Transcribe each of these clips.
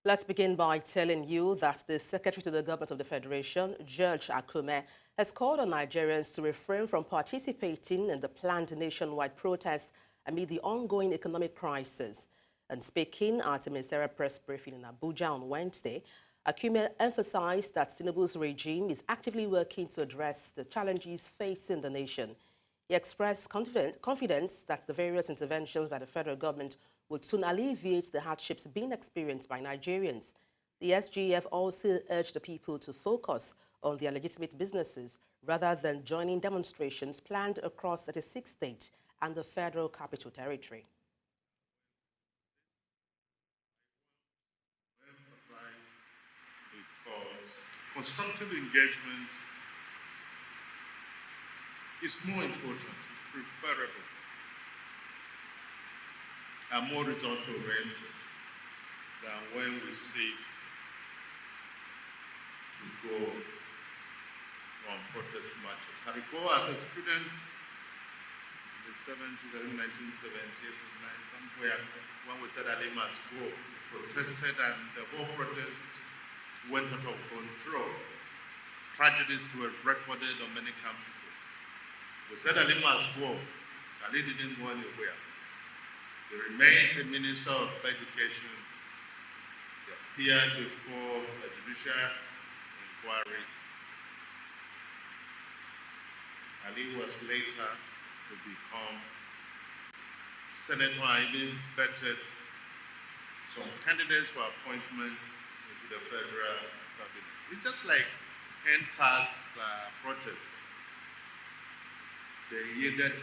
Let's begin by telling you that the Secretary to the Government of the Federation, Judge Akume, has called on Nigerians to refrain from participating in the planned nationwide protest amid the ongoing economic crisis. And speaking at a ministerial press briefing in Abuja on Wednesday, Akume emphasized that Tinubu's regime is actively working to address the challenges facing the nation. He expressed confidence that the various interventions by the federal government would soon alleviate the hardships being experienced by Nigerians. The SGF also urged the people to focus on their legitimate businesses rather than joining demonstrations planned across 36 states and the Federal Capital Territory. Because constructive engagement is more important, it's preferable, and more result-oriented than when we seek to go on protest marches. I recall as a student in the 70s, I think 1970s, somewhere, when we said Ali must go, protested, and the whole protest went out of control. Tragedies were recorded on many campuses. We said Ali must go. Ali didn't go anywhere. He remained the Minister of Education. He appeared before a judicial inquiry. Ali was later to become senator and even vetted some candidates for appointments into the federal cabinet. It's just like NSAS protests. They yielded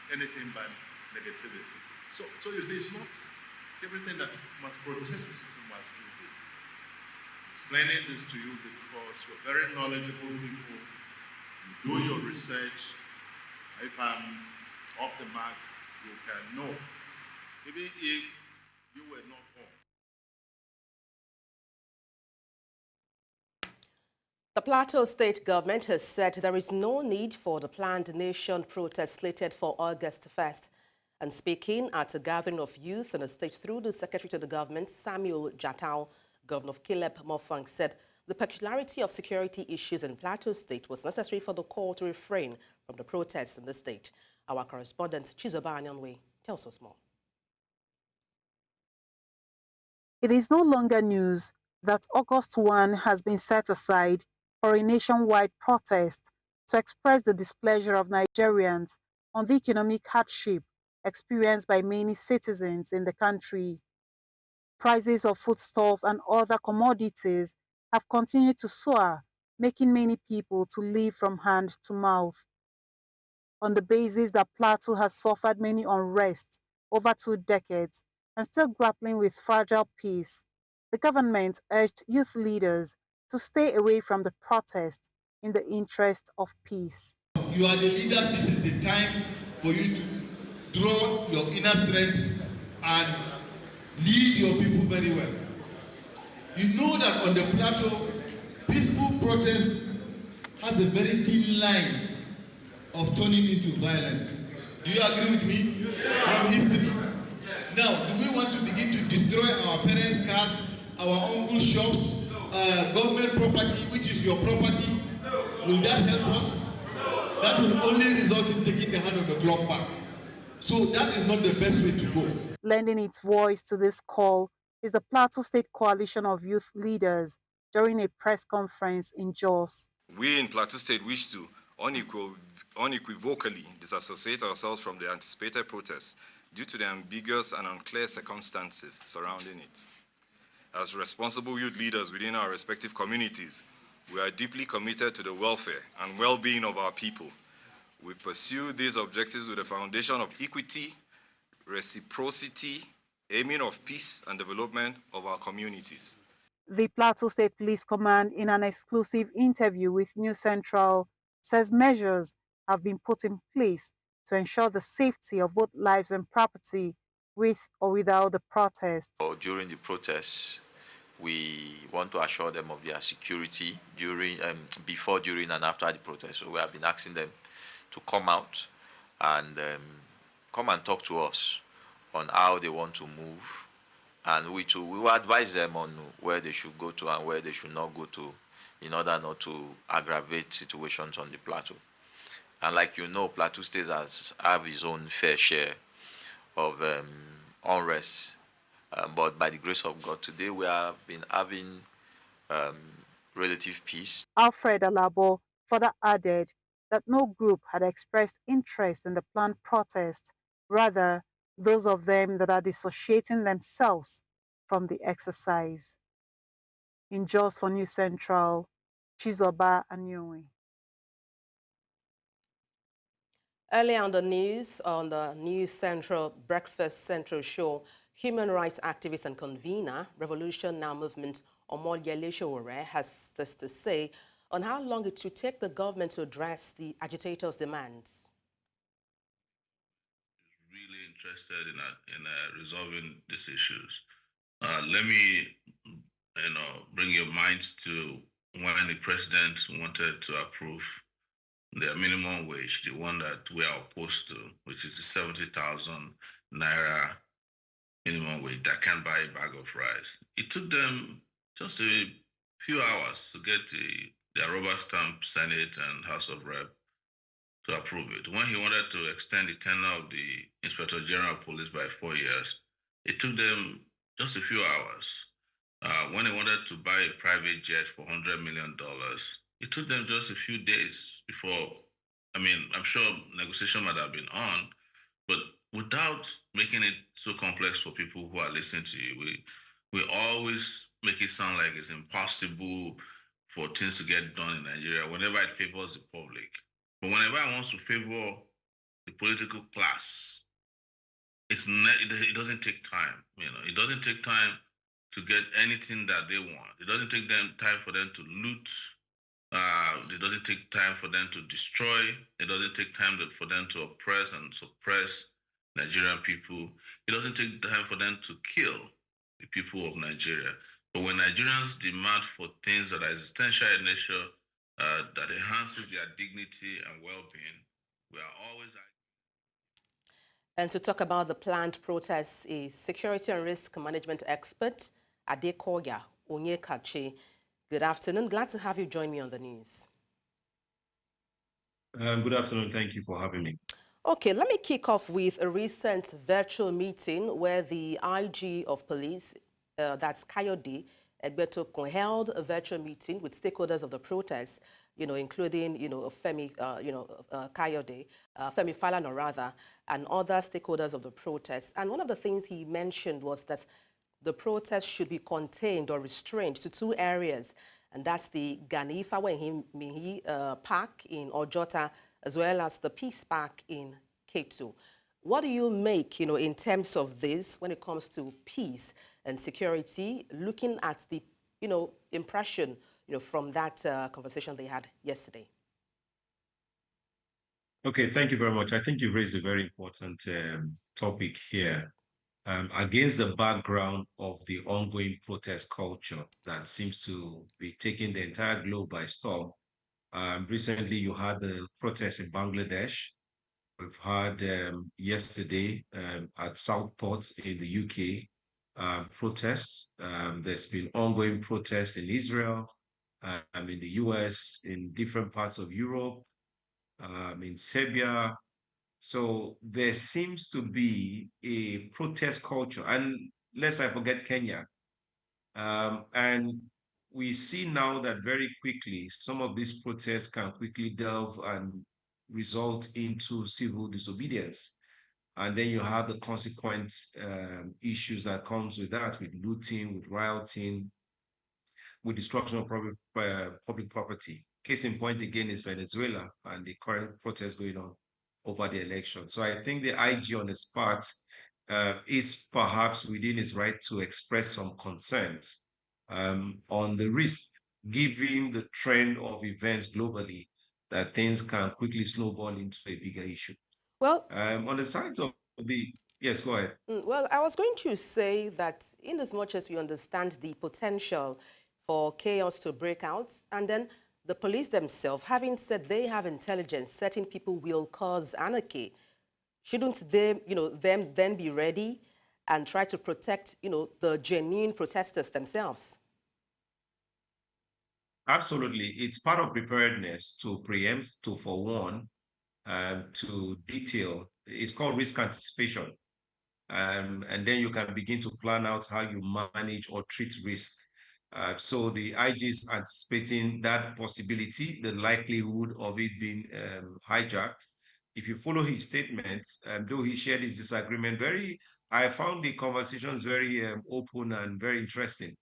anything but negativity. So you see, it's not everything that must protest, you must do this. I'm explaining this to you because you're very knowledgeable people. You do your research. If I'm off the mark, you can know. Even if you were not home. The Plateau State government has said there is no need for the planned nation protest slated for August 1st. And speaking at a gathering of youth in the state through the Secretary to the Government, Samuel Jatau, Governor of Caleb Mofang, said the peculiarity of security issues in Plateau State was necessary for the call to refrain from the protests in the state. Our correspondent, Chizoba Anyanwe, tells us more. It is no longer news that August 1 has been set aside for a nationwide protest to express the displeasure of Nigerians on the economic hardship experienced by many citizens in the country. Prices of foodstuff and other commodities have continued to soar, making many people to live from hand to mouth. On the basis that Plateau has suffered many unrests over 2 decades and still grappling with fragile peace, the government urged youth leaders to stay away from the protest in the interest of peace. You are the leaders. This is the time for you to draw your inner strength and lead your people very well. You know that on the plateau, peaceful protest has a very thin line of turning into violence. Do you agree with me? From history. Now, do we want to begin to destroy our parents' cars, our uncle's shops, government property, which is your property? Will that help us? That will only result in taking the hand of the clock back. So that is not the best way to go. Lending its voice to this call is the Plateau State Coalition of Youth Leaders during a press conference in Jos. We in Plateau State wish to unequivocally disassociate ourselves from the anticipated protests due to the ambiguous and unclear circumstances surrounding it. As responsible youth leaders within our respective communities, we are deeply committed to the welfare and well-being of our people. We pursue these objectives with a foundation of equity, reciprocity, aiming of peace and development of our communities. The Plateau State Police Command, in an exclusive interview with News Central, says measures have been put in place to ensure the safety of both lives and property with or without the protest. During the protests, we want to assure them of their security before, during, and after the protest. So we have been asking them to come out and come and talk to us on how they want to move, and we will advise them on where they should go to and where they should not go to in order not to aggravate situations on the plateau. And like you know, Plateau State has its own fair share of unrest. But by the grace of God, today we have been having relative peace. Alfred Alabo further added that no group had expressed interest in the planned protest, rather those of them that are dissociating themselves from the exercise. In Jos for News Central, Chizoba Anyonwe. Earlier on the News Central Breakfast Central show, human rights activist and convener, Revolution Now Movement, Omoyele Sowore, has this to say on how long it should take the government to address the agitators' demands. Really interested in resolving these issues. Let me, bring your minds to when the president wanted to approve the minimum wage, the one that we are opposed to, which is the 70,000 naira minimum wage that can buy a bag of rice. It took them just a few hours to get the rubber stamp Senate and House of Rep to approve it. When he wanted to extend the tenure of the Inspector General of Police by 4 years, it took them just a few hours. When they wanted to buy a private jet for $100 million, it took them just a few days before. I'm sure negotiation might have been on, but without making it so complex for people who are listening to you, we always make it sound like it's impossible for things to get done in Nigeria whenever it favors the public. But whenever it wants to favor the political class, it doesn't take time. It doesn't take time to get anything that they want. It doesn't take them time for them to loot. It doesn't take time for them to destroy. It doesn't take time for them to oppress and suppress Nigerian people. It doesn't take time for them to kill the people of Nigeria. But when Nigerians demand for things that are existential in nature, that enhances their dignity and well-being, we are always... And to talk about the planned protests is security and risk management expert, Adekoya Onyekachi. Good afternoon. Glad to have you join me on the news. Good afternoon. Thank you for having me. Okay, let me kick off with a recent virtual meeting where the IG of police, that's Kayode Egbetokun, held a virtual meeting with stakeholders of the protests, including, Femi, Kayode, Femi Falana rather, and other stakeholders of the protests. And one of the things he mentioned was that the protests should be contained or restrained to two areas, and that's the Gani Fawehinmi Park in Ojota, as well as the Peace Park in Ketu. What do you make, in terms of this when it comes to peace and security, looking at the, impression, from that conversation they had yesterday? Okay, thank you very much. I think you raised a very important topic here. Against the background of the ongoing protest culture that seems to be taking the entire globe by storm. Recently, you had the protests in Bangladesh. We've had yesterday at Southport in the UK protests. There's been ongoing protests in Israel, in the US, in different parts of Europe, in Serbia. So there seems to be a protest culture, and lest I forget Kenya. And we see now that very quickly, some of these protests can quickly delve and result into civil disobedience. And then you have the consequent issues that comes with that, with looting, with rioting, with destruction of public property. Case in point again is Venezuela and the current protests going on over the election. So I think the IG on his part is perhaps within his right to express some concerns on the risk, given the trend of events globally, that things can quickly snowball into a bigger issue. Well, on the side of the, yes, go ahead. Well, I was going to say that in as much as we understand the potential for chaos to break out, and then the police themselves, having said they have intelligence, certain people will cause anarchy, shouldn't they, them then be ready and try to protect, the genuine protesters themselves? Absolutely. It's part of preparedness to preempt, to forewarn, to detail. It's called risk anticipation. And then you can begin to plan out how you manage or treat risk. So the IG is anticipating that possibility, the likelihood of it being hijacked. If you follow his statements, though he shared his disagreement, I found the conversations very open and very interesting.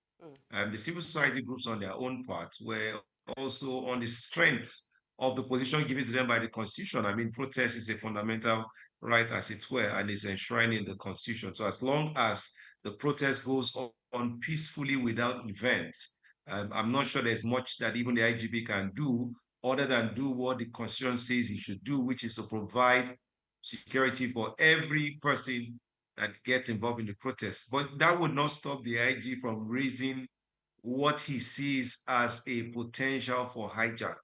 The civil society groups on their own part were also on the strength of the position given to them by the Constitution. I mean, protest is a fundamental right, as it were, and is enshrined in the Constitution. So as long as the protest goes on peacefully without events, I'm not sure there's much that even the IGP can do other than do what the Constitution says he should do, which is to provide security for every person that gets involved in the protest. But that would not stop the IG from raising what he sees as a potential for hijack.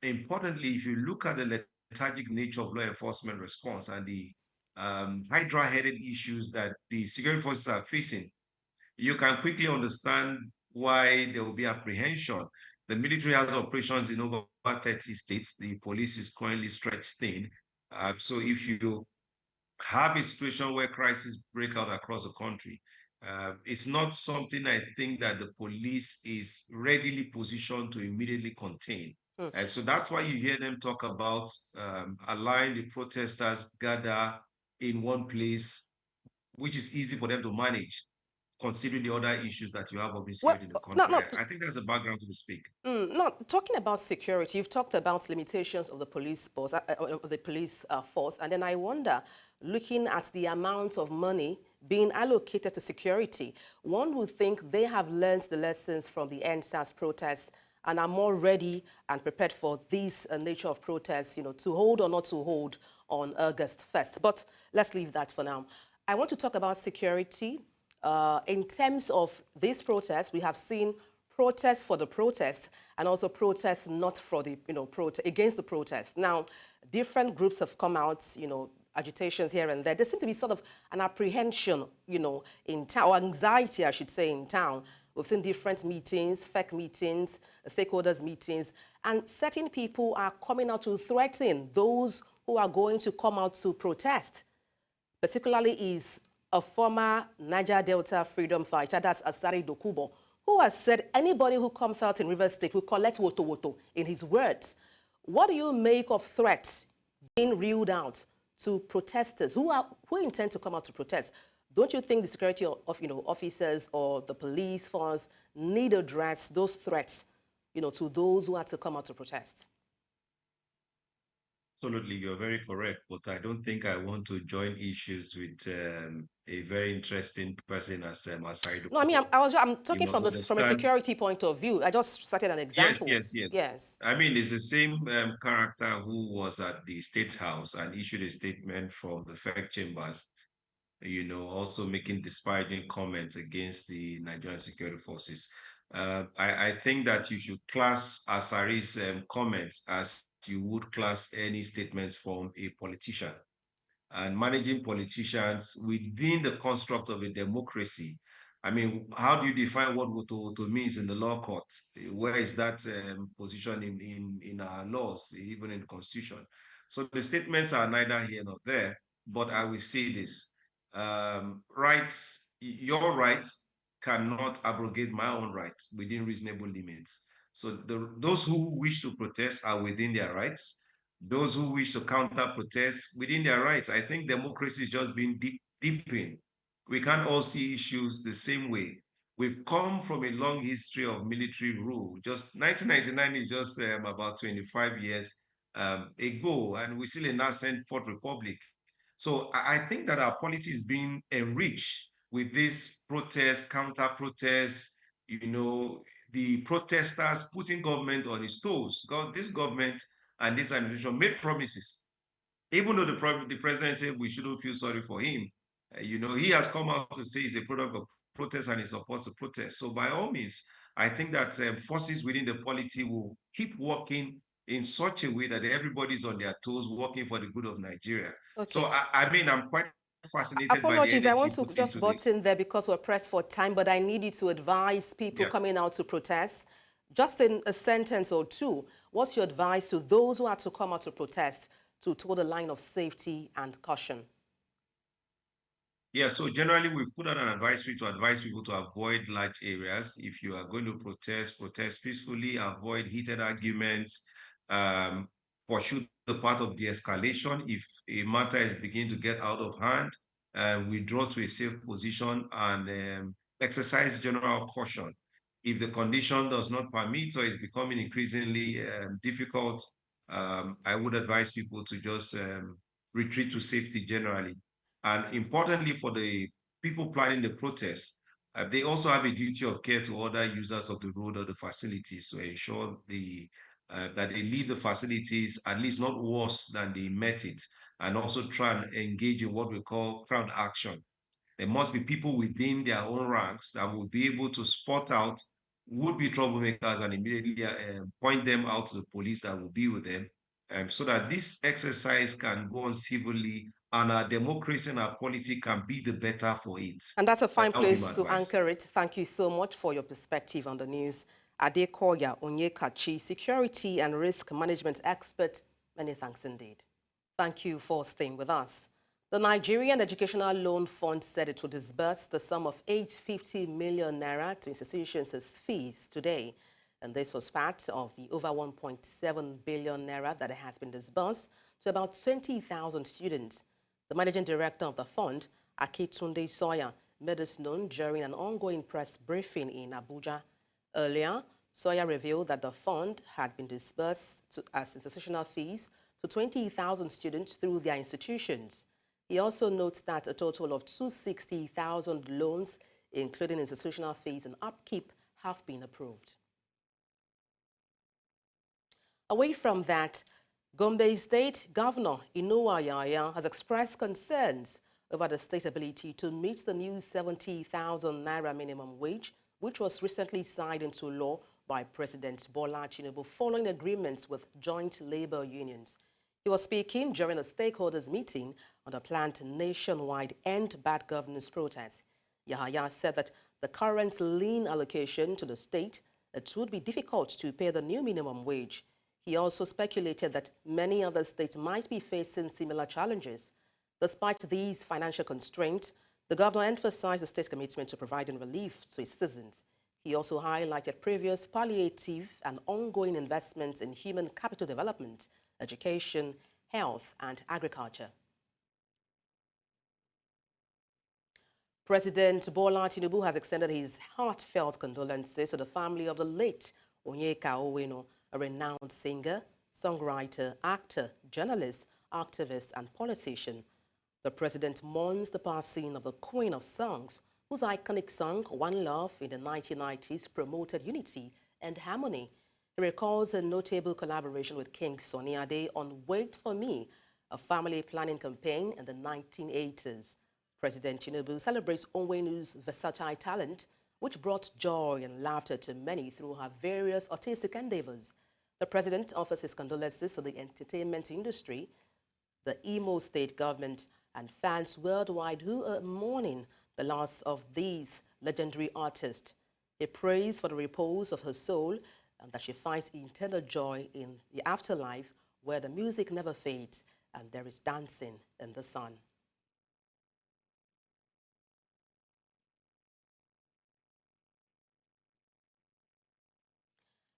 Importantly, if you look at the lethargic nature of law enforcement response and the hydra-headed issues that the security forces are facing, you can quickly understand why there will be apprehension. The military has operations in over 30 states. The police is currently stretched thin. So if you have a situation where crises break out across the country, it's not something I think that the police is readily positioned to immediately contain. And so that's why you hear them talk about allowing the protesters gather in one place, which is easy for them to manage, considering the other issues that you have of insecurity in the country. I think that's the background to speak. No, talking about security, you've talked about limitations of the police force, force, and then I wonder, looking at the amount of money being allocated to security, one would think they have learned the lessons from the NSAS protests and are more ready and prepared for this nature of protests, to hold or not to hold on August 1st. But let's leave that for now. I want to talk about security. In terms of this protest, we have seen protests for the protest and also protests not for the, against the protest. Now, different groups have come out, agitations here and there. There seems to be sort of an apprehension, in town, or anxiety, I should say, in town. We've seen different meetings, fake meetings, stakeholders meetings, and certain people are coming out to threaten those who are going to come out to protest. Particularly is a former Niger Delta freedom fighter, that's Asari Dokubo, who has said anybody who comes out in River State will collect woto woto, in his words. What do you make of threats being reeled out to protesters who intend to come out to protest? Don't you think the security of officers or the police force need to address those threats, to those who are to come out to protest? Absolutely, you're very correct, but I don't think I want to join issues with a very interesting person as Asari. No, I mean, I'm talking from a security point of view. I just cited an example. Yes. I mean, it's the same character who was at the State House and issued a statement from the FEC chambers, also making disparaging comments against the Nigerian security forces. I think that you should class Asari's comments as you would class any statement from a politician. And managing politicians within the construct of a democracy. I mean, how do you define what woto means in the law court? Where is that position in our laws, even in the Constitution? So the statements are neither here nor there, but I will say this. Your rights cannot abrogate my own rights within reasonable limits. So those who wish to protest are within their rights. Those who wish to counter protest within their rights. I think democracy is just being deepened. We can't all see issues the same way. We've come from a long history of military rule. Just 1999 is just about 25 years ago, and we're still in nascent Fourth Republic. So I think that our polity is being enriched with this protest, counter-protest, the protesters putting government on its toes. This government and this administration made promises. Even though the president said we shouldn't feel sorry for him, he has come out to say he's a product of protest and he supports the protest. So by all means, I think that forces within the polity will keep working in such a way that everybody's on their toes, working for the good of Nigeria. Okay. So I mean, I'm quite fascinated by the energy. I want to just butt in there because we're pressed for time, but I need you to advise people coming out to protest. Just in a sentence or two, what's your advice to those who are to come out to protest to toe the line of safety and caution? Yeah, so generally we've put out an advisory to advise people to avoid large areas. If you are going to protest, protest peacefully, avoid heated arguments, pursue the path of de-escalation. If a matter is beginning to get out of hand, withdraw to a safe position and exercise general caution. If the condition does not permit or is becoming increasingly difficult, I would advise people to just retreat to safety generally. And importantly, for the people planning the protest, they also have a duty of care to other users of the road or the facilities to ensure that they leave the facilities at least not worse than they met it, and also try and engage in what we call crowd action. There must be people within their own ranks that will be able to spot out would-be troublemakers and immediately point them out to the police that will be with them, so that this exercise can go on civilly and our democracy and our policy can be the better for it. And that's a fine That would be place my to advice. anchor it. Thank you so much for your perspective on the news. Adekoya Onyekachi, security and risk management expert. Many thanks indeed. Thank you for staying with us. The Nigerian Educational Loan Fund said it would disburse the sum of 850 million naira to institutions as fees today. And this was part of the over 1.7 billion naira that has been disbursed to about 20,000 students. The managing director of the fund, Akitunde Sawyer, made this known during an ongoing press briefing in Abuja. Earlier, Sawyer revealed that the fund had been disbursed as institutional fees to 20,000 students through their institutions. He also notes that a total of 260,000 loans, including institutional fees and upkeep, have been approved. Away from that, Gombe State Governor Inuwa Yahaya has expressed concerns over the state's ability to meet the new 70,000 naira minimum wage, which was recently signed into law by President Bola Tinubu following agreements with joint labor unions. He was speaking during a stakeholders meeting on the planned nationwide End Bad Governance protest. Yahaya said that the current lean allocation to the state, it would be difficult to pay the new minimum wage. He also speculated that many other states might be facing similar challenges. Despite these financial constraints, the governor emphasized the state's commitment to providing relief to its citizens. He also highlighted previous palliative and ongoing investments in human capital development, education, health, and agriculture. President Bola Tinubu has extended his heartfelt condolences to the family of the late Onyeka Oweno, a renowned singer, songwriter, actor, journalist, activist, and politician. The president mourns the passing of the Queen of Songs, whose iconic song, One Love, in the 1990s promoted unity and harmony. He recalls a notable collaboration with King Sunny Ade on Wait For Me, a family planning campaign in the 1980s. President Tinubu celebrates Owenu's versatile talent, which brought joy and laughter to many through her various artistic endeavors. The president offers his condolences to the entertainment industry, the Imo state government, and fans worldwide who are mourning the loss of these legendary artists. He prays for the repose of her soul and that she finds eternal joy in the afterlife where the music never fades and there is dancing in the sun.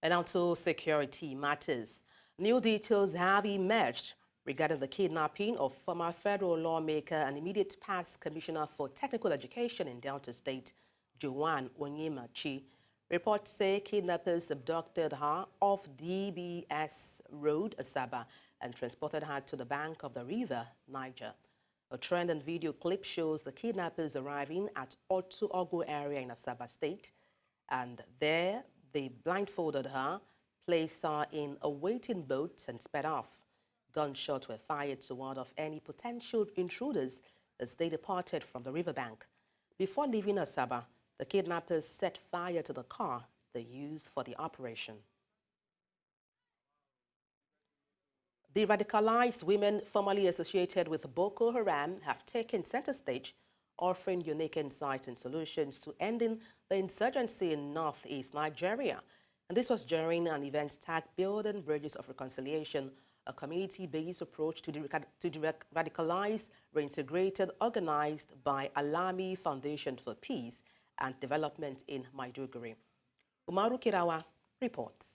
And now to security matters. New details have emerged regarding the kidnapping of former federal lawmaker and immediate past commissioner for technical education in Delta State, Joan Onyemachi. Reports say kidnappers abducted her off DBS Road, Asaba, and transported her to the bank of the river, Niger. A trend and video clip shows the kidnappers arriving at Otu-Ogo area in Asaba State, and there they blindfolded her, placed her in a waiting boat and sped off. Gunshots were fired to ward off any potential intruders as they departed from the riverbank. Before leaving Asaba, the kidnappers set fire to the car they used for the operation. The radicalized women formerly associated with Boko Haram have taken center stage, offering unique insights and solutions to ending the insurgency in northeast Nigeria. And this was during an event tagged Building Bridges of Reconciliation, a community-based approach to radicalized, reintegrated, organized by Alami Foundation for Peace and Development in Maiduguri. Umaru Kirawa reports.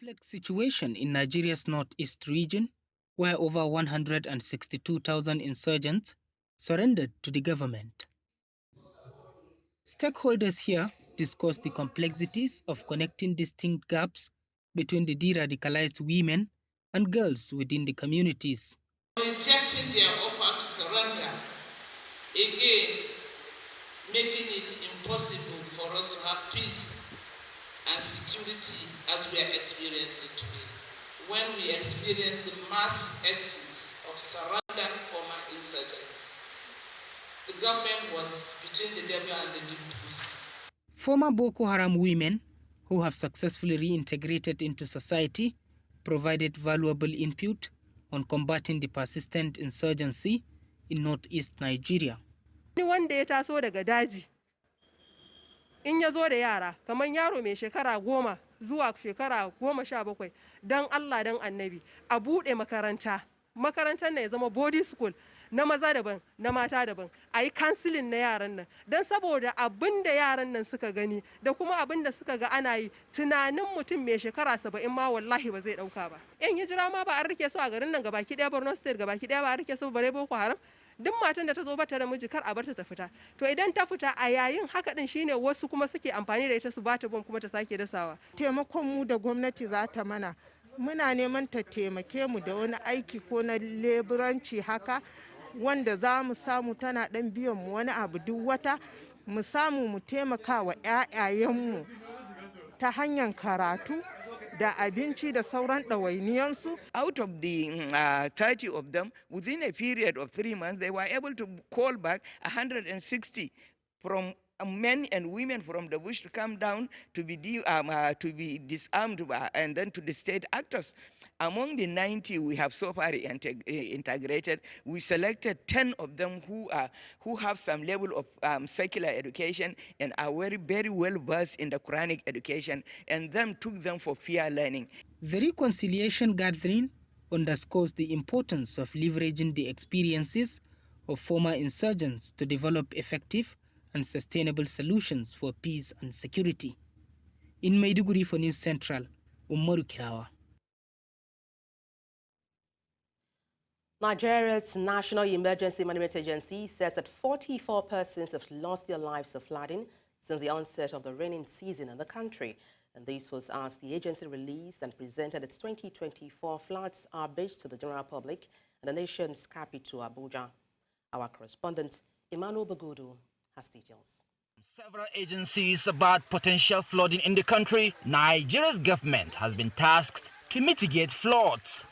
Complex situation in Nigeria's northeast region, where over 162,000 insurgents surrendered to the government. Stakeholders here discussed the complexities of connecting distinct gaps between the de-radicalized women and girls within the communities. Rejecting their offer to surrender, again making it impossible for us to have peace and security as we are experiencing today. When we experience the mass exits of surrendered former insurgents, the government was between the devil and the deep pussy. Former Boko Haram women who have successfully reintegrated into society provided valuable input on combating the persistent insurgency in northeast Nigeria. Wanda ya taso daga daji in ya zo da yara kamar yaro mai shekara 10 zuwa shekara 17 dan Allah dan Annabi a bude makaranta. Makarantar ne ya zama body school na maza daban na mata daban, a yi counseling na yaran nan don saboda abin da yaran nan suka gani da kuma abin da suka ga ana yi tunanin mutum mai shekara 70 ma wallahi ba zai dauka ba. Yan hijira ma ba an rike su a garin nan gabaki daya, Borno State gabaki daya ba an rike su bare Boko Haram. Duk matan da ta zo bata da miji kar a bar ta fita. To idan ta fita a yayin haka din shine wasu kuma suke amfani da ita su bata bom kuma ta sake dasawa. Taimakon mu da gwamnati za ta mana. Muna neman ta taimake mu da wani aiki ko na leburanci haka wanda za mu samu tana dan biyan mu wani abu duk wata, mu samu mu taimaka wa ƴaƴayenmu ta hanyar karatu da abinci da sauran ɗawainiyansu. Out of the 30 of them, within a period of 3 months, they were able to call back 160 from men and women from the bush to come down to be disarmed and then to the state actors. Among the 90 we have so far integrated, we selected 10 of them who have some level of secular education and are very well versed in the Quranic education, and then took them for peer learning. The reconciliation gathering underscores the importance of leveraging the experiences of former insurgents to develop effective and sustainable solutions for peace and security. In Maiduguri for News Central, Umaru Kirawa. Nigeria's National Emergency Management Agency says that 44 persons have lost their lives to flooding since the onset of the raining season in the country. And this was as the agency released and presented its 2024 floods updates to the general public in the nation's capital, Abuja. Our correspondent, Emmanuel Bagudu, has details. Several agencies about potential flooding in the country, Nigeria's government has been tasked to mitigate floods.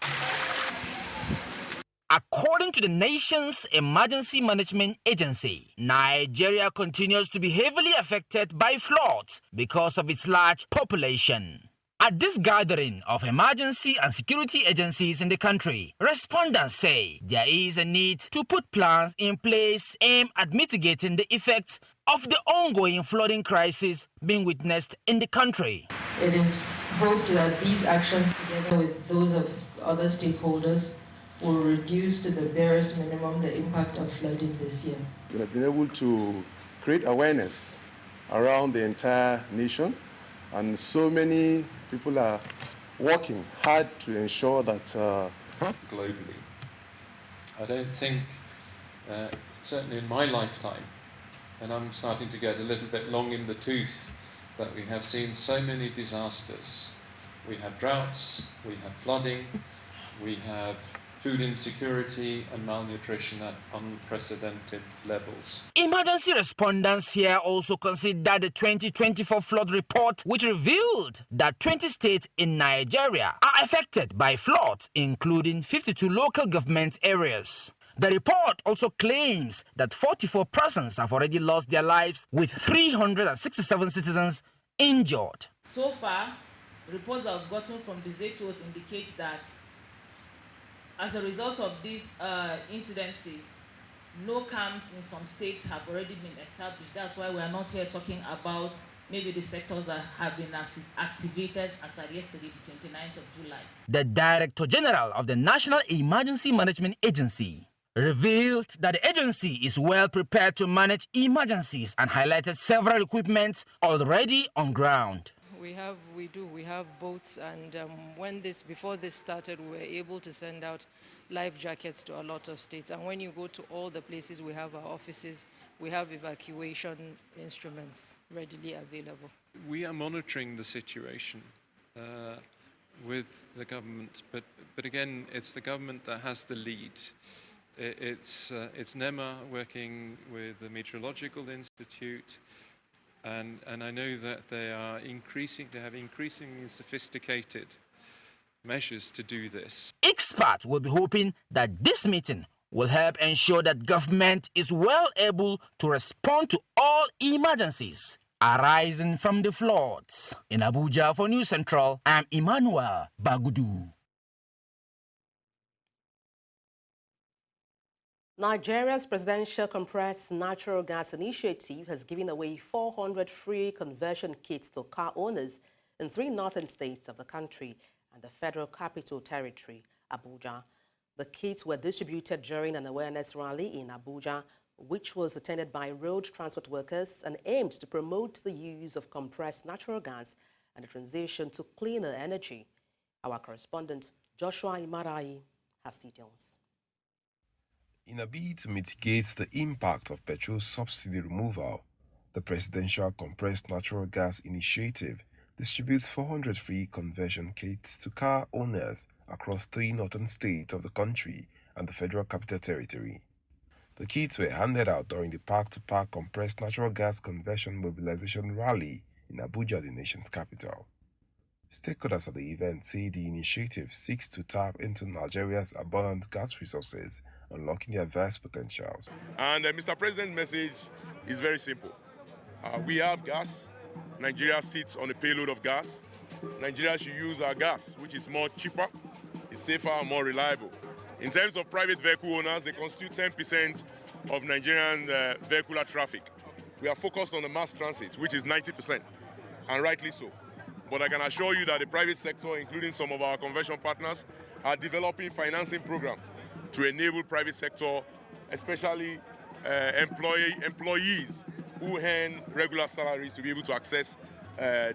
According to the nation's Emergency Management Agency, Nigeria continues to be heavily affected by floods because of its large population. At this gathering of emergency and security agencies in the country, respondents say there is a need to put plans in place aimed at mitigating the effects of the ongoing flooding crisis being witnessed in the country. It is hoped that these actions, together with those of other stakeholders, will reduce to the barest minimum the impact of flooding this year. We have been able to create awareness around the entire nation, and so many people are working hard to ensure that globally. I don't think, certainly in my lifetime, and I'm starting to get a little bit long in the tooth, that we have seen so many disasters. We have droughts, we have flooding, we have food insecurity and malnutrition at unprecedented levels. Emergency respondents here also considered the 2024 flood report, which revealed that 20 states in Nigeria are affected by floods, including 52 local government areas. The report also claims that 44 persons have already lost their lives, with 367 citizens injured. So far, reports I've gotten from the ZTOs indicate that as a result of these incidences, No camps in some states have already been established. That's why we are not here talking about maybe the sectors that have been activated as of yesterday, the 29th of July. The Director General of the National Emergency Management Agency revealed that the agency is well prepared to manage emergencies and highlighted several equipment already on ground. We have boats, and before this started, we were able to send out life jackets to a lot of states. And when you go to all the places we have our offices, we have evacuation instruments readily available. We are monitoring the situation with the government, but again, it's the government that has the lead. It's NEMA working with the Meteorological Institute, and I know that they have increasingly sophisticated measures to do this. Experts will be hoping that this meeting will help ensure that government is well able to respond to all emergencies arising from the floods. In Abuja for News Central, I'm Emmanuel Bagudu. Nigeria's presidential compressed natural gas initiative has given away 400 free conversion kits to car owners in 3 northern states of the country and the Federal Capital Territory, Abuja. The kits were distributed during an awareness rally in Abuja, which was attended by road transport workers and aimed to promote the use of compressed natural gas and the transition to cleaner energy. Our correspondent, Joshua Imarai, has details. In a bid to mitigate the impact of petrol subsidy removal, the Presidential Compressed Natural Gas Initiative distributes 400 free conversion kits to car owners across 3 northern states of the country and the Federal Capital Territory. The kits were handed out during the Park-to-Park Compressed Natural Gas Conversion Mobilization Rally in Abuja, the nation's capital. Stakeholders at the event say the initiative seeks to tap into Nigeria's abundant gas resources, unlocking their vast potentials. And Mr. President's message is very simple. We have gas. Nigeria sits on a payload of gas. Nigeria should use our gas, which is more cheaper, it's safer, and more reliable. In terms of private vehicle owners, they constitute 10% of Nigerian vehicular traffic. We are focused on the mass transit, which is 90%, and rightly so. But I can assure you that the private sector, including some of our convention partners, are developing financing programs to enable private sector, especially employees who earn regular salaries, to be able to access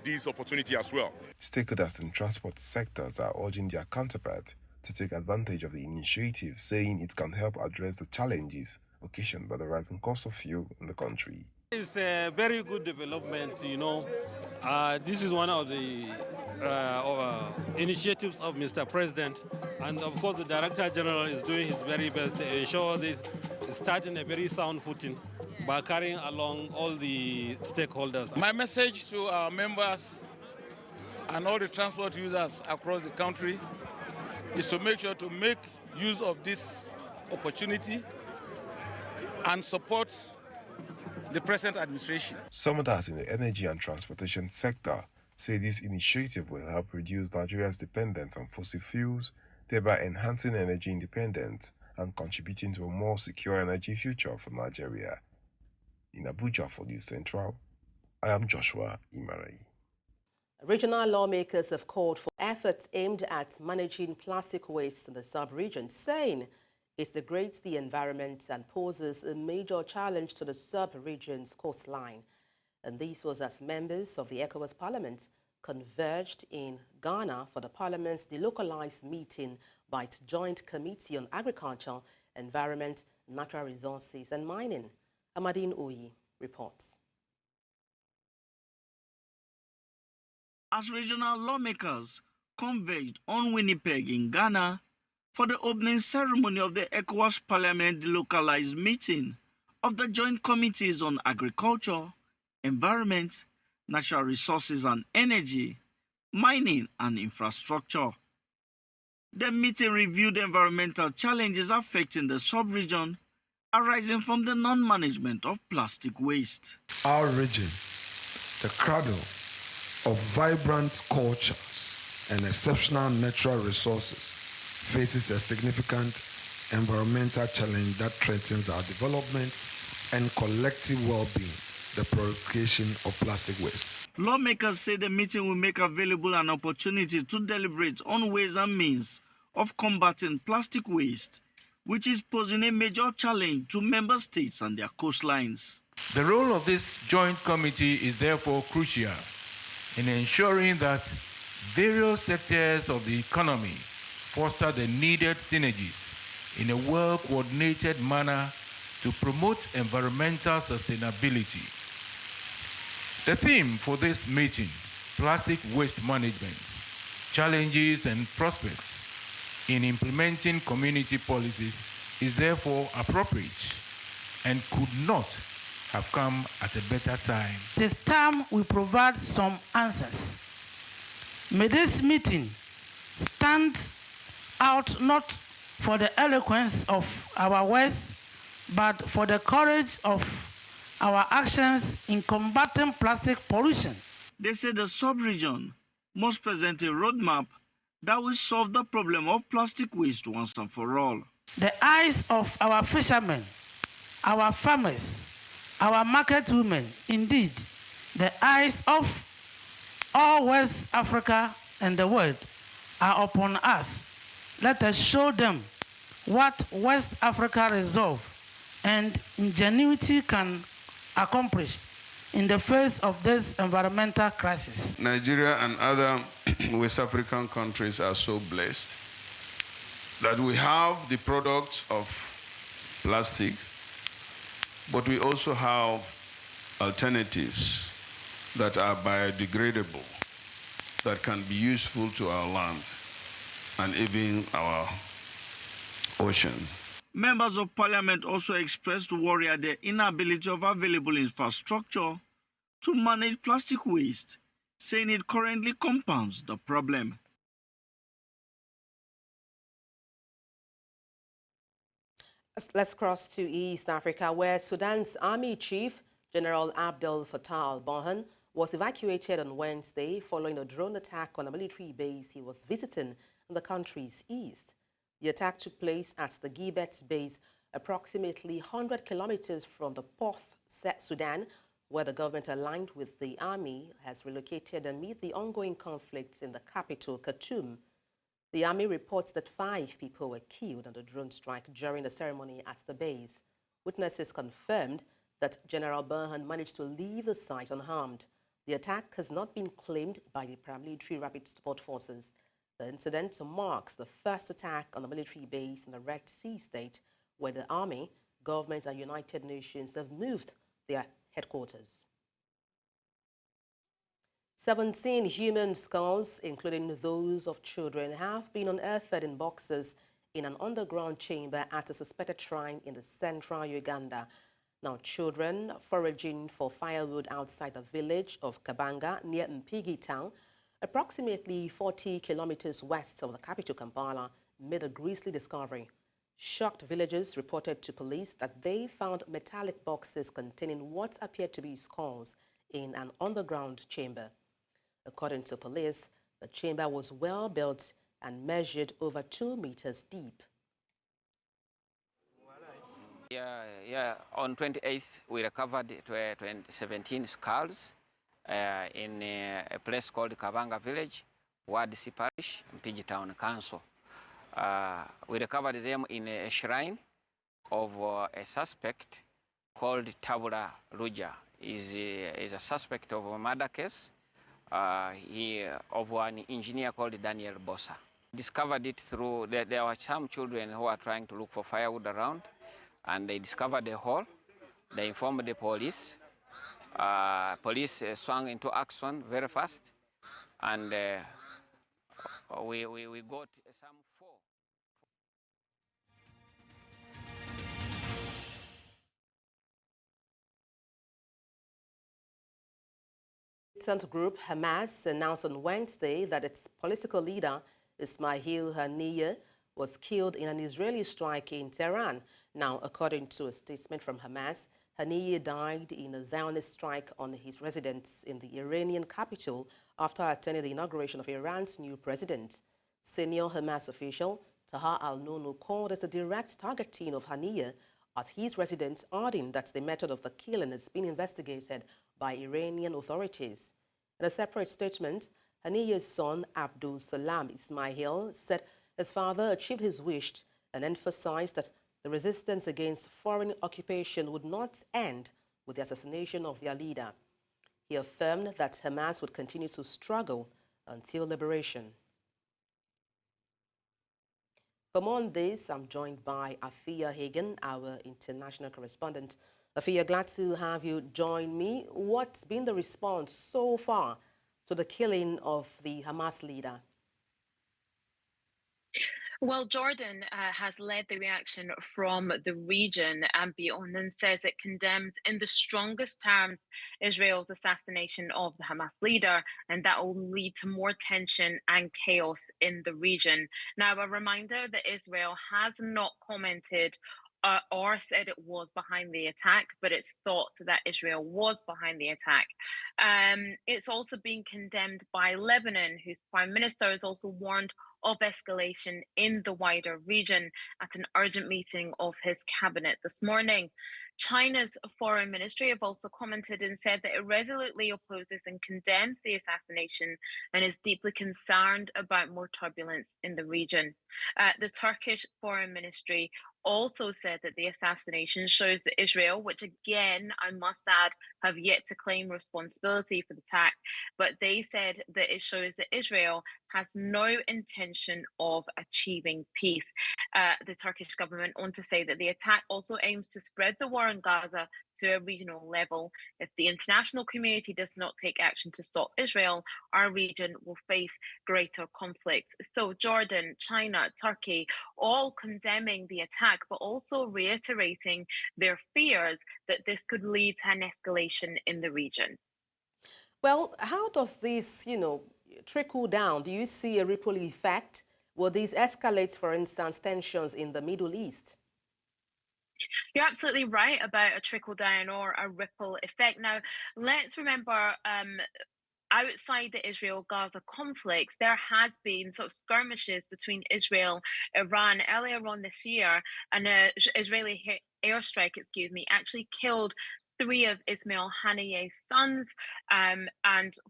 these opportunities as well. Stakeholders in transport sectors are urging their counterparts to take advantage of the initiative, saying it can help address the challenges occasioned by the rising cost of fuel in the country. It's a very good development, you know. This is one of the initiatives of Mr. President, and of course the Director General is doing his very best to ensure this is starting a very sound footing by carrying along all the stakeholders. My message to our members and all the transport users across the country is to make sure to make use of this opportunity and support the present administration. Some others in the energy and transportation sector say this initiative will help reduce Nigeria's dependence on fossil fuels, thereby enhancing energy independence and contributing to a more secure energy future for Nigeria. In Abuja for News Central, I am Joshua Imarai. Regional lawmakers have called for efforts aimed at managing plastic waste in the sub-region, saying it degrades the environment and poses a major challenge to the sub-region's coastline. And this was as members of the ECOWAS Parliament converged in Ghana for the Parliament's delocalized meeting by its Joint Committee on Agriculture, Environment, Natural Resources and Mining. Amadine Oyi reports. As regional lawmakers converged on Winnipeg in Ghana for the opening ceremony of the ECOWAS Parliament delocalized meeting of the Joint Committees on Agriculture, Environment, Natural Resources and Energy, Mining and Infrastructure. The meeting reviewed environmental challenges affecting the sub-region arising from the non-management of plastic waste. Our region, the cradle of vibrant cultures and exceptional natural resources, faces a significant environmental challenge that threatens our development and collective well-being, the proliferation of plastic waste. Lawmakers say the meeting will make available an opportunity to deliberate on ways and means of combating plastic waste, which is posing a major challenge to member states and their coastlines. The role of this joint committee is therefore crucial in ensuring that various sectors of the economy foster the needed synergies in a well-coordinated manner to promote environmental sustainability. The theme for this meeting, plastic waste management, challenges and prospects in implementing community policies, is therefore appropriate and could not have come at a better time. This time we provide some answers. May this meeting stand out not for the eloquence of our words, but for the courage of our actions in combating plastic pollution. They say the sub-region must present a roadmap that will solve the problem of plastic waste once and for all. The eyes of our fishermen, our farmers, our market women, indeed, the eyes of all West Africa and the world are upon us. Let us show them what West Africa resolve and ingenuity can accomplish in the face of this environmental crisis. Nigeria and other West African countries are so blessed that we have the products of plastic, but we also have alternatives that are biodegradable, that can be useful to our land and even our ocean. Members of Parliament also expressed worry at the inability of available infrastructure to manage plastic waste, saying it currently compounds the problem. Let's cross to East Africa, where Sudan's Army Chief, General Abdel Fattah al-Burhan, was evacuated on Wednesday following a drone attack on a military base he was visiting in the country's east. The attack took place at the Gibet base, approximately 100 kilometers from the Port Sudan, where the government aligned with the army has relocated amid the ongoing conflicts in the capital, Khartoum. The army reports that 5 people were killed in the drone strike during the ceremony at the base. Witnesses confirmed that General Burhan managed to leave the site unharmed. The attack has not been claimed by the paramilitary rapid support forces. The incident marks the first attack on a military base in the Red Sea state, where the army, government, and United Nations have moved their headquarters. 17 human skulls, including those of children, have been unearthed in boxes in an underground chamber at a suspected shrine in the central Uganda. Now, children foraging for firewood outside the village of Kabanga near Mpigi town, approximately 40 kilometers west of the capital Kampala, made a grisly discovery. Shocked villagers reported to police that they found metallic boxes containing what appeared to be skulls in an underground chamber. According to police, the chamber was well built and measured over 2 meters deep. On 28th, we recovered 17 skulls in a place called Kabanga Village, Wadisi Parish, Mpigi Town Council. We recovered them in a shrine of a suspect called Tabula Ruja. He's a suspect of a murder case of an engineer called Daniel Bosa. Discovered it through, there were some children who were trying to look for firewood around, and they discovered the hole. They informed the police. Police swung into action very fast, and we got some 4. Militant group Hamas announced on Wednesday that its political leader, Ismail Haniyeh, was killed in an Israeli strike in Tehran. Now, according to a statement from Hamas, Haniyeh died in a Zionist strike on his residence in the Iranian capital after attending the inauguration of Iran's new president. Senior Hamas official Taha al-Nunu called it a direct targeting of Haniya at his residence, adding that the method of the killing is being investigated by Iranian authorities. In a separate statement, Haniya's son, Abdul Salam Ismail, said his father achieved his wish and emphasized that the resistance against foreign occupation would not end with the assassination of their leader. He affirmed that Hamas would continue to struggle until liberation. For more on this, I'm joined by Afia Hagen, our international correspondent. Afia, glad to have you join me. What's been the response so far to the killing of the Hamas leader? Well, Jordan has led the reaction from the region and beyond, and says it condemns in the strongest terms Israel's assassination of the Hamas leader, and that will lead to more tension and chaos in the region. Now, a reminder that Israel has not commented or said it was behind the attack, but it's thought that Israel was behind the attack. It's also been condemned by Lebanon, whose prime minister has also warned of escalation in the wider region at an urgent meeting of his cabinet this morning. China's foreign ministry have also commented and said that it resolutely opposes and condemns the assassination and is deeply concerned about more turbulence in the region. The Turkish foreign ministry also said that the assassination shows that Israel, which again, I must add, have yet to claim responsibility for the attack, but they said that it shows that Israel has no intention of achieving peace. The Turkish government want to say that the attack also aims to spread the war in Gaza to a regional level. If the international community does not take action to stop Israel, our region will face greater conflicts. So Jordan, China, Turkey, all condemning the attack, but also reiterating their fears that this could lead to an escalation in the region. Well, how does this, trickle down? Do you see a ripple effect? Will these escalate, for instance, tensions in the Middle East? You're absolutely right about a trickle down or a ripple effect. Now, let's remember, outside the Israel-Gaza conflicts, there has been sort of skirmishes between Israel, Iran earlier on this year, and an Israeli airstrike, actually killed 3 of Ismail Haniyeh's sons, and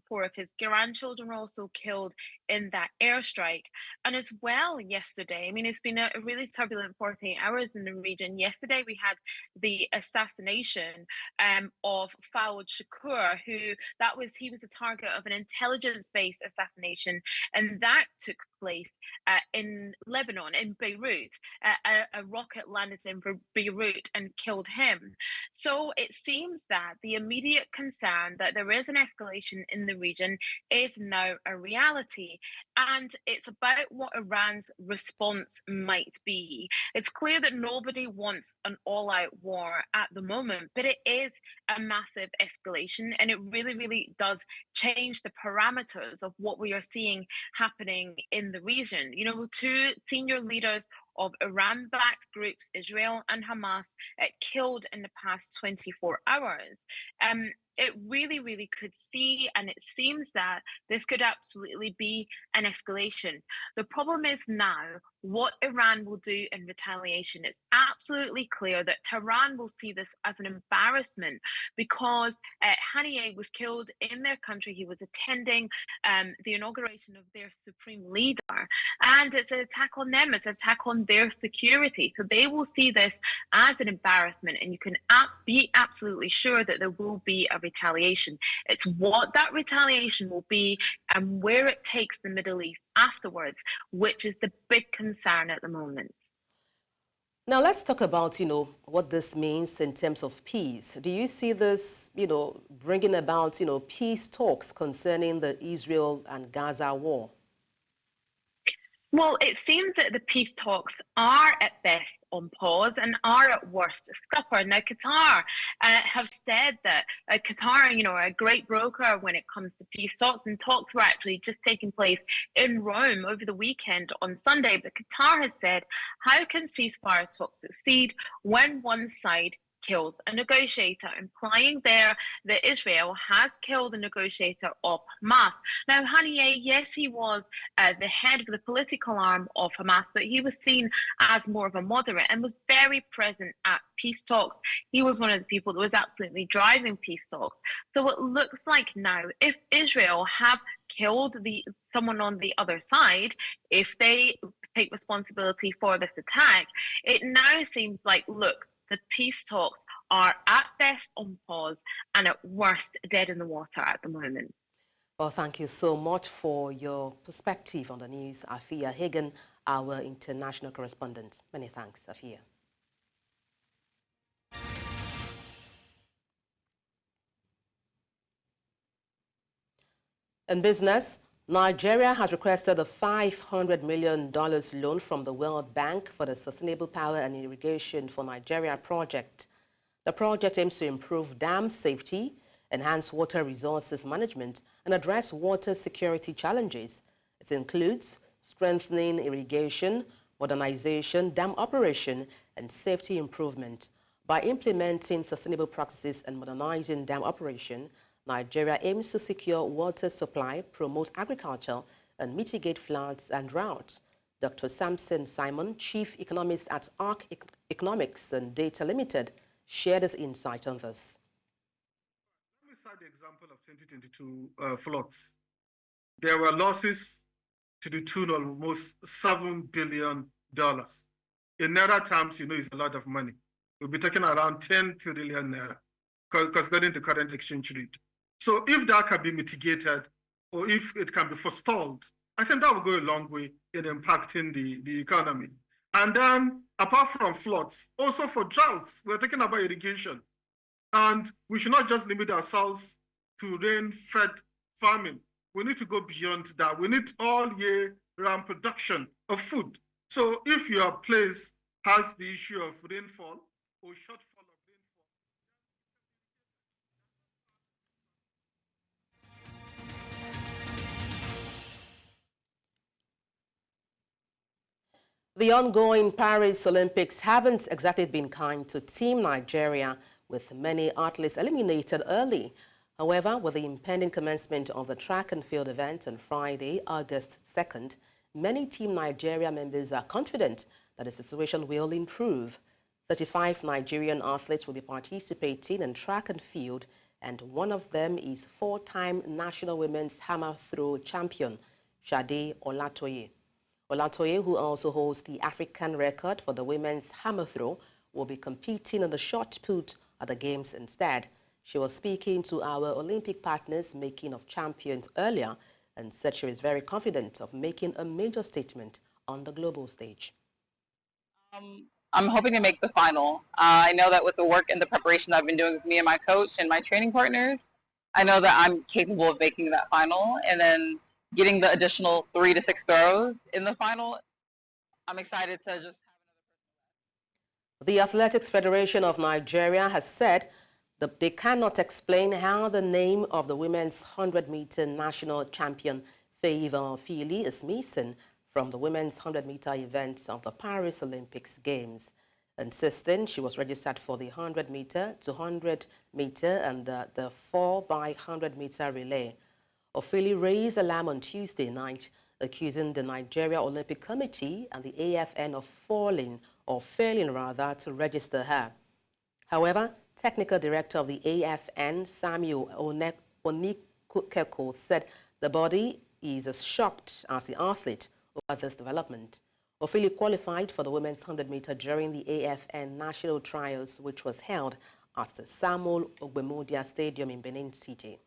4 of his grandchildren were also killed in that airstrike. And as well, yesterday, it's been a really turbulent 48 hours in the region. Yesterday, we had the assassination of Fawad Shakur, he was a target of an intelligence-based assassination, and that took place in Lebanon, in Beirut. A rocket landed in Beirut and killed him. So it seems that the immediate concern that there is an escalation in the region is now a reality. And it's about what Iran's response might be. It's clear that nobody wants an all-out war at the moment, but it is a massive escalation, and it really, really does change the parameters of what we are seeing happening in the region. 2 senior leaders of Iran-backed groups, Israel and Hamas, killed in the past 24 hours. It really, really could see, and it seems that this could absolutely be an escalation. The problem is now what Iran will do in retaliation. It's absolutely clear that Tehran will see this as an embarrassment because Haniyeh was killed in their country. He was attending the inauguration of their supreme leader, and it's an attack on them. It's an attack on their security. So they will see this as an embarrassment, and you can be absolutely sure that there will be a retaliation. It's what that retaliation will be and where it takes the Middle East afterwards, which is the big concern at the moment. Now let's talk about, what this means in terms of peace. Do you see this, bringing about, peace talks concerning the Israel and Gaza war? Well, it seems that the peace talks are at best on pause and are at worst scupper. Now, Qatar have said that Qatar, a great broker when it comes to peace talks, and talks were actually just taking place in Rome over the weekend on Sunday. But Qatar has said, how can ceasefire talks succeed when one side kills a negotiator, implying there that Israel has killed a negotiator of Hamas. Now, Haniyeh, yes, he was the head of the political arm of Hamas, but he was seen as more of a moderate and was very present at peace talks. He was one of the people that was absolutely driving peace talks. So it looks like now, if Israel have killed someone on the other side, if they take responsibility for this attack, it now seems like, look, the peace talks are at best on pause and at worst dead in the water at the moment. Well, thank you so much for your perspective on the news, Afia Hagan, our international correspondent. Many thanks, Afia. In business, Nigeria has requested a $500 million loan from the World Bank for the Sustainable Power and Irrigation for Nigeria project. The project aims to improve dam safety, enhance water resources management, and address water security challenges. It includes strengthening irrigation, modernization, dam operation, and safety improvement. By implementing sustainable practices and modernizing dam operation, Nigeria aims to secure water supply, promote agriculture, and mitigate floods and droughts. Dr. Samson Simon, Chief Economist at ARC Economics and Data Limited, shared his insight on this. Let me cite the example of 2022 floods. There were losses to the tune of almost $7 billion. In Naira terms, it's a lot of money. We'll be talking around 10 trillion Naira, considering the current exchange rate. So if that can be mitigated, or if it can be forestalled, I think that will go a long way in impacting the economy. And then, apart from floods, also for droughts, we're talking about irrigation. And we should not just limit ourselves to rain-fed farming. We need to go beyond that. We need all year-round production of food. So if your place has the issue of rainfall or shortfall of rainfall, the ongoing Paris Olympics haven't exactly been kind to Team Nigeria, with many athletes eliminated early. However, with the impending commencement of the track and field event on Friday, August 2nd, many Team Nigeria members are confident that the situation will improve. 35 Nigerian athletes will be participating in track and field, and one of them is four-time national women's hammer throw champion, Sade Olatoye. Olatoye, who also holds the African record for the women's hammer throw, will be competing in the shot put at the Games instead. She was speaking to our Olympic partners Making of Champions earlier and said she is very confident of making a major statement on the global stage. I'm hoping to make the final. I know that with the work and the preparation I've been doing with me and my coach and my training partners, I know that I'm capable of making that final, and then getting the additional 3 to 6 throws in the final. I'm excited to just... The Athletics Federation of Nigeria has said that they cannot explain how the name of the women's 100-meter national champion, Favor Fili, is missing from the women's 100-meter events of the Paris Olympics Games, insisting she was registered for the 100-meter, 200-meter, and the 4x100-meter relay. Ofili raised alarm on Tuesday night, accusing the Nigeria Olympic Committee and the AFN of failing to register her. However, Technical Director of the AFN, Samuel Onikeko, said the body is as shocked as the athlete over this development. Ofili qualified for the women's 100-meter during the AFN National Trials, which was held at the Samuel Ogbemodia Stadium in Benin City.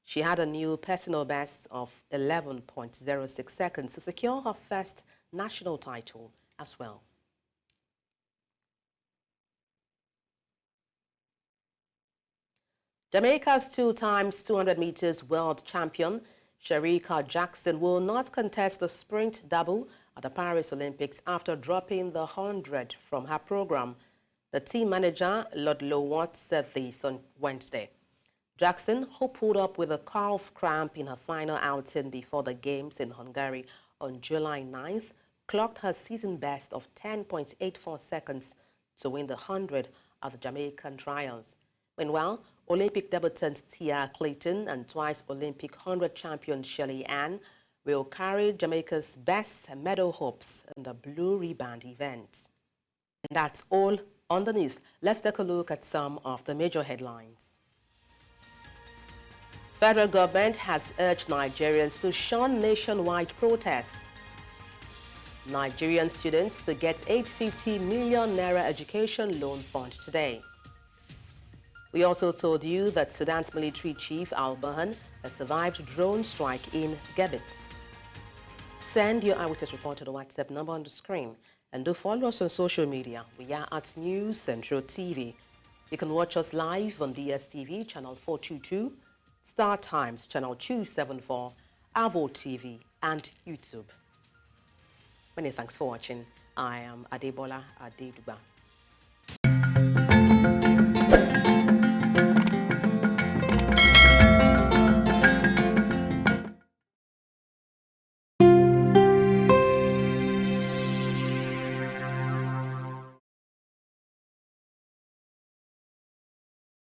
She had a new personal best of 11.06 seconds to secure her first national title as well. Jamaica's 2x 200 meters world champion, Shericka Jackson, will not contest the sprint double at the Paris Olympics after dropping the 100 from her program. The team manager, Ludlow Watts, said this on Wednesday. Jackson, who pulled up with a calf cramp in her final outing before the Games in Hungary on July 9th, clocked her season best of 10.84 seconds to win the 100 at the Jamaican trials. Meanwhile, Olympic debutant Tia Clayton and twice Olympic 100 champion Shelley Ann will carry Jamaica's best medal hopes in the Blue Riband event. And that's all on the news. Let's take a look at some of the major headlines. Federal government has urged Nigerians to shun nationwide protests. Nigerian students to get 850 million naira education loan fund today. We also told you that Sudan's military chief al-Burhan has survived drone strike in Gebet. Send your eyewitness report to the WhatsApp number on the screen and do follow us on social media. We are at News Central TV. You can watch us live on DSTV channel 422, Star Times channel 274, Avo TV and YouTube. Many thanks for watching. I am Adebola Adedugba.